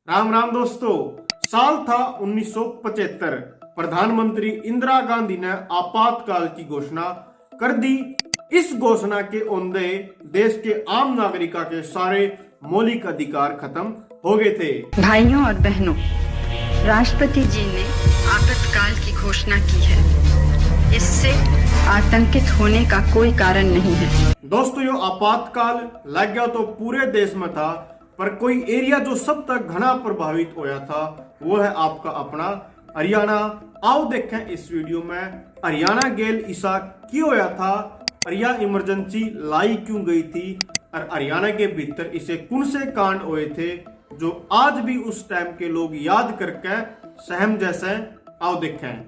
राम राम दोस्तों। साल था 1975। प्रधानमंत्री इंदिरा गांधी ने आपातकाल की घोषणा कर दी। इस घोषणा के ओंदे देश के आम नागरिका के सारे मौलिक अधिकार खत्म हो गए थे। भाइयों और बहनों, राष्ट्रपति जी ने आपातकाल की घोषणा की है। इससे आतंकित होने का कोई कारण नहीं है। दोस्तों, यो आपातकाल लग गया तो पूरे देश में था, पर कोई एरिया जो सब तक घना प्रभावित होया था वो है आपका अपना हरियाणा। आओ देखें इस वीडियो में हरियाणा गेल ऐसा क्यों होया था, और यह इमरजेंसी लाई क्यों गई थी, और हरियाणा के भीतर इसे कौन से कांड हुए थे जो आज भी उस टाइम के लोग याद करके सहम जैसे। आओ देखें।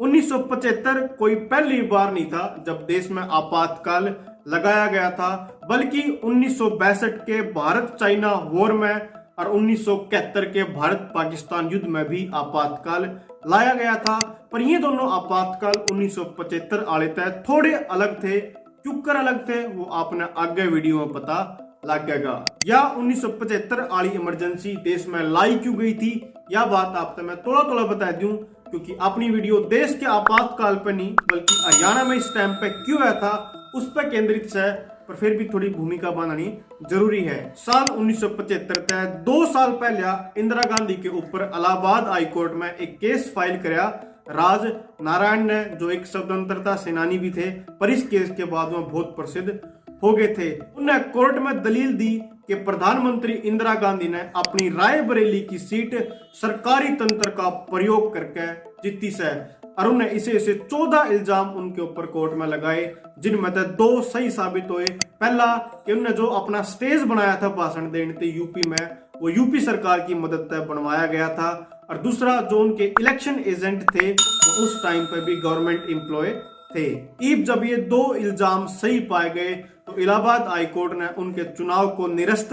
1975 कोई पहली बार नहीं था जब देश में आपातकाल लगाया गया था, बल्कि 1962 के भारत चाइना वॉर में और 1971 के भारत पाकिस्तान युद्ध में भी आपातकाल लाया गया था। पर ये दोनों आपातकाल 1975 वाले थे थोड़े अलग थे। क्यों अलग थे वो आपने आगे वीडियो में पता लग जाएगा। या 1975 वाली इमरजेंसी देश में लाई क्यों गई थी, यह बात आपसे मैं थोड़ा बता दूं, क्योंकि अपनी वीडियो देश के आपातकाल पर नहीं बल्कि हरियाणा में इस टाइम पे क्यों आया था उस पर केंद्रित है, पर फिर भी थोड़ी भूमिका बनानी जरूरी है। साल 1975 तक 2 साल पहले इंदिरा गांधी के ऊपर इलाहाबाद हाई कोर्ट में एक केस फाइल कराया राज नारायण ने, जो एक स्वतंत्रता सेनानी भी थे, पर इस केस के बाद में बहुत प्रसिद्ध हो गए थे। उन्होंने कोर्ट में दलील दी कि प्रधानमंत्री इंदिरा गांधी ने अपनी रायबरेली की सीट सरकारी तंत्र का प्रयोग करके जीती से, और उन्हें इसे 14 इल्जाम उनके ऊपर कोर्ट में लगाए, जिनमें से 2 सही साबित हुए। पहला कि उन्हें जो अपना स्टेज बनाया था भाषण देने थे यूपी में, वो यूपी सरकार की मदद से बनवाया गया था, और दूसरा जो उनके इलेक्शन एजेंट थे वो उस टाइम पर भी गवर्नमेंट एम्प्लॉय थे। जब ये 2 इल्जाम सही पाए गए तो इलाहाबाद हाई कोर्ट ने उनके चुनाव को निरस्त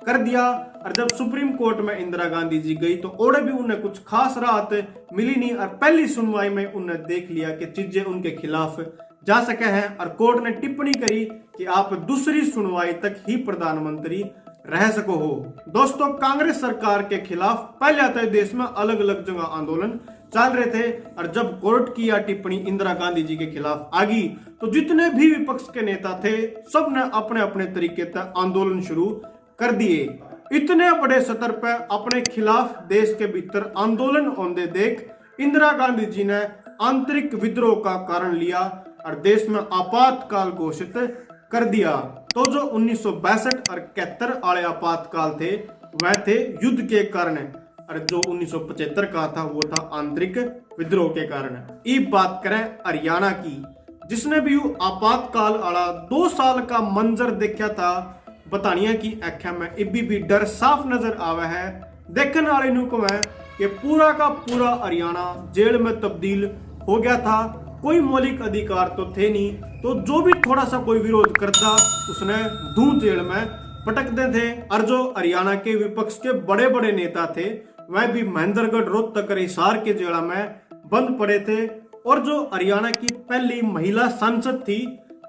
कर दिया, और जब सुप्रीम कोर्ट में इंदिरा गांधी जी गई तो ओड़े भी उन्हें कुछ खास राहत मिली नहीं, और पहली सुनवाई में उन्हें देख लिया कि चीजें उनके खिलाफ जा सके हैं, और कोर्ट ने टिप्पणी करी कि आप दूसरी सुनवाई तक ही प्रधानमंत्री रह सको हो। दोस्तों, कांग्रेस सरकार के खिलाफ पहले आते देश में अलग अलग जगह आंदोलन चल रहे थे, और जब कोर्ट की यह टिप्पणी इंदिरा गांधी जी के खिलाफ आ गई तो जितने भी विपक्ष के नेता थे सब ने अपने अपने तरीके से आंदोलन शुरू कर दिए। इतने बड़े स्तर पर अपने खिलाफ देश के भीतर आंदोलन होने देख इंदिरा गांधी जी ने आंतरिक विद्रोह का कारण लिया और देश में आपातकाल घोषित कर दिया। तो जो 1962 और 71 वाले आपातकाल थे वह थे युद्ध के कारण, और जो 1975 का था वो था आंतरिक विद्रोह के कारण। अब बात करें हरियाणा की, जिसने भी आपातकाल वाला 2 साल का मंजर देखा था, बतानिया की आंखें में इबी भी डर साफ नजर आवा है। देखने वाले नु को है कि पूरा का पूरा हरियाणा जेल में तब्दील हो गया था। कोई मौलिक अधिकार तो थे नहीं, तो जो भी थोड़ा सा कोई विरोध करता उसने धू जेल में पटकते थे, और जो हरियाणा के विपक्ष के बड़े बड़े नेता थे वह भी महेंद्रगढ़ रोहतक हिसार के जेल में बंद पड़े थे। और जो हरियाणा की पहली महिला सांसद थी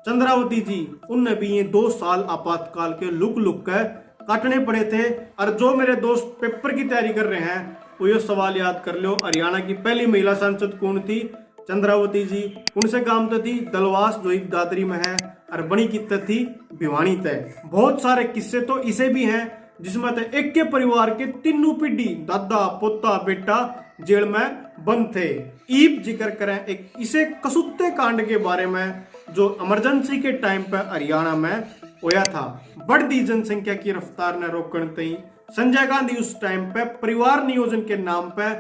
चंद्रावती जी, उन्हें भी ये 2 साल आपातकाल के लुक कर काटने पड़े थे। और जो मेरे दोस्त पेपर की तैयारी कर रहे हैं वो ये सवाल याद कर लो, हरियाणा की पहली महिला सांसद कौन थी? चंद्रावती जी। उनसे काम तो थी दलवास जो एक दादरी में है, और बनी की थी भिवानी तय। बहुत सारे किस्से तो इसे भी हैं जिसमें तो एक के परिवार के 3 पीढ़ी दादा पोता बेटा जेल में बंद थे। ईब जिक्र करें एक इसे कसूते कांड के बारे में जो इमरजेंसी के टाइम पर हरियाणा में होया था। बढ़ती जनसंख्या की रफ्तार ने रोकने तई संजय गांधी उस टाइम पे परिवार नियोजन के नाम पे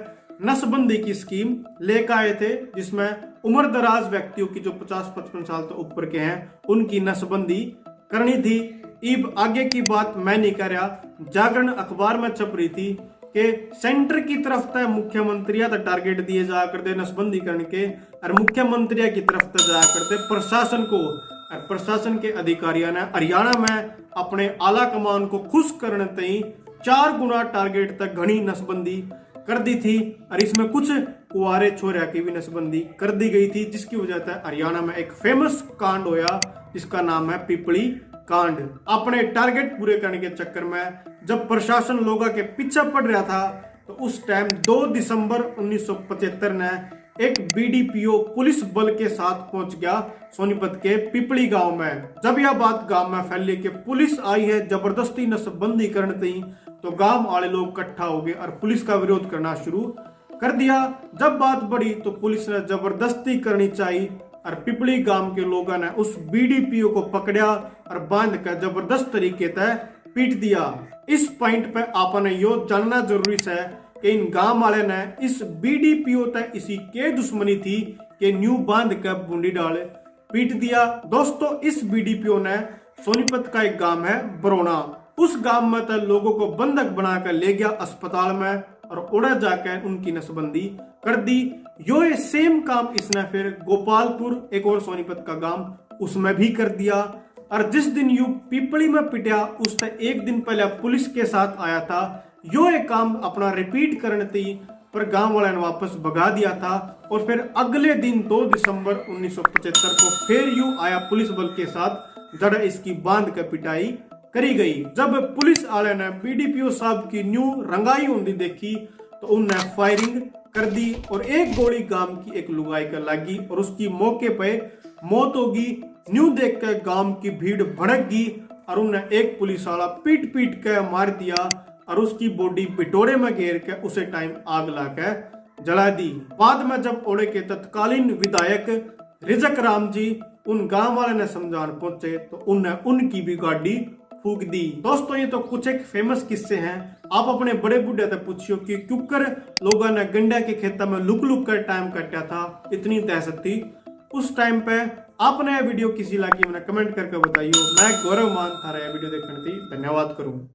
नसबंदी की स्कीम लेकर आए थे, जिसमें उम्र दराज व्यक्तियों की जो 50-55 साल से ऊपर के हैं उनकी नसबंदी करनी थी। अब आगे की बात मैं नहीं कर रहा, जागरण अखबार में छप रही थी कि सेंटर की तरफ तक मुख्यमंत्री टारगेट दिए जा करते नसबंदी करने के, और मुख्यमंत्री की तरफ तक जाया करते प्रशासन को, और प्रशासन के अधिकारियों ने हरियाणा में अपने आला कमान को खुश करने तई 4 गुना टारगेट तक घनी नसबंदी कर दी थी। और इसमें कुछ कुआरे छोरिया की भी नसबंदी कर दी गई थी, जिसकी वजह से हरियाणा में एक फेमस कांड होया जिसका नाम है पिपली कांड। अपने टारगेट पूरे करने के चक्कर में जब प्रशासन लोगों के पीछे पड़ रहा था तो उस टाइम 2 दिसंबर 1975 ने एक बीडीपीओ पुलिस बल के साथ पहुंच गया सोनीपत के पिपली गांव में। जब यह बात गांव में फैली कि पुलिस आई है जबरदस्ती नसबंदी करने थी, तो गांव वाले लोग इकट्ठा हो गए और पुलिस का विरोध करना शुरू कर दिया। जब बात बढ़ी तो पुलिस ने जबरदस्ती करनी चाहिए और पिपली गांव के लोगों ने उस बीडीपीओ को पकड़ा और बांध कर जबरदस्त तरीके से पीट दिया। इस पॉइंट पे आपने यो जानना जरूरी है कि इन गांव वाले ने इस बीडीपीओ तक इसी के दुश्मनी थी कि न्यू बांध कर बूंदी डाल पीट दिया। दोस्तों, इस बीडीपीओ ने सोनीपत का एक गांव है बरोना, उस गांव में तो लोगों को बंधक बनाकर ले गया अस्पताल में और उड़ा जाकर उनकी नसबंदी कर दी। यो ये सेम काम इसने फिर गोपालपुर, एक और सोनीपत का गांव, उसमें भी कर दिया। और जिस दिन यू पिपली में पिटा उससे एक दिन पहले पुलिस के साथ आया था, यो एक काम अपना रिपीट करने थी, पर गांव वाले ने वापस भगा दिया था। और फिर अगले दिन 2 दिसंबर 1975 को फिर यू आया पुलिस बल के साथ, जड़ इसकी बांध कर पिटाई करी गई। जब पुलिस वाले ने बीडीपीओ साहब की न्यू रंगाई होंदी देखी तो उनने फायरिंग कर दी और एक गोली गांव की एक लुगाई कर लगी और उसकी मौके पे मौत होगी। न्यू देख कर गांव की भीड़ भड़क गई और उन्हें एक पुलिस वाला पीट पीट कर मार दिया और उसकी बॉडी पिटोरे में घेर कर उसे टाइम आग लाकर जला दी। बाद में जब ओड़े के तत्कालीन विधायक रिजक राम जी उन गांव वाले ने समझाने पहुंचे तो उन्हें उनकी भी गाड़ी फूक दी। दोस्तों, ये तो कुछ एक फेमस किस्से हैं। आप अपने बड़े बुढ़े से पूछियो कि क्योंकर लोगों ने गंडा के खेत में लुक लुक कर टाइम काटा था, इतनी दहशत थी उस टाइम पे। आपने यह वीडियो किसी लगी मैंने कमेंट करके बताइयो। मैं गौरव मान थारा यह वीडियो देखने थी, धन्यवाद करूँ।